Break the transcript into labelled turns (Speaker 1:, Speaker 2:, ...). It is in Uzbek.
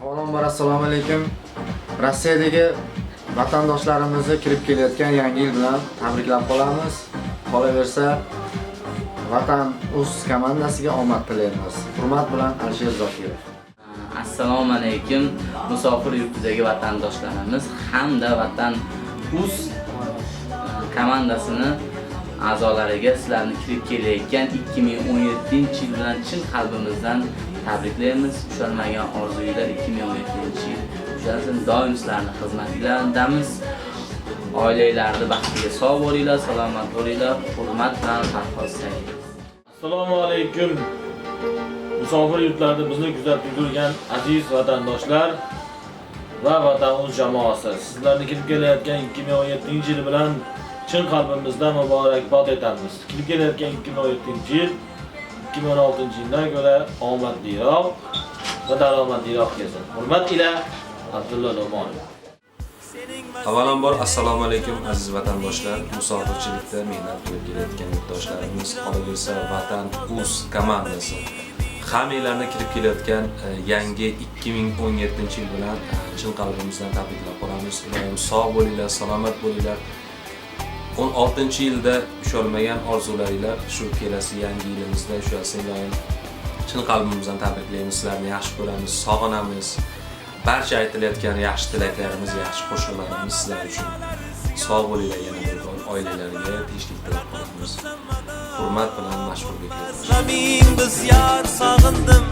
Speaker 1: Avvalambor assalomu alaykum. Rossiyadagi vatandoshlarimizni kirib kelayotgan yangi yil bilan tabriklab qolamiz. Qolaversa, Vatan.uz komandasiga omad tilaymiz. Hurmat bilan Alisher Zokirov.
Speaker 2: Assalomu alaykum musofir yurtidagi vatandoshlarimiz hamda Vatan.uz komandasini a'zolariga sizlarni kirib kelayotgan 2017-yil bilan chin qalbimizdan tabriklaymiz. Ushalmagan orzuylar 2017-yil ushalsin. Doim sizlarning xizmatinglardamiz. Oilalarni baxtiga sog' bo'linglar, salomat bo'linglar. Hurmat bilan Farhod Said.
Speaker 3: Assalomu alaykum. Musofir yurtlarda bizni kuzatib turgan aziz vatandoshlar va Vatan.uz jamoasi, sizlarni kirib kelayotgan 2017-yil bilan chin qalbimizdan muborakbod etamiz. Kirib kelayotgan 2017-yil 2016-yildan ko'ra omadliroq va daromadliroq kelsin. Hurmat ila Abdulla Do'monov.
Speaker 4: Avvalambor assalomu alaykum aziz vatandoshlar, musofirchilikda mehnat qilib kelayotgan yurtdoshlarimiz, qolaversa Vatan.uz komandasi hammanglarni kirib kelayotgan yangi 2017-yil bilan chin qalbimizdan tabriklab qolamiz. Ilohim sog' bo'linglar, salomat bo'linglar. 16-yilda ushalmagan orzularinglar shu kelasi yangi yilimizda ushalsin. Ilohim chin qalbimizdan tabriklaymiz. Sizlarni yaxshi ko'ramiz, sog'inamiz. Barcha aytilayotgan yaxshi tilaklarimiz, yaxshi qo'shiqlarimiz sizlar uchun. Sog' bo'linglar, yana bir bor oilalariga tinchlik tilab qolamiz. Hurmat bilan mashhur beklar.
Speaker 5: Biz yar sog'indim.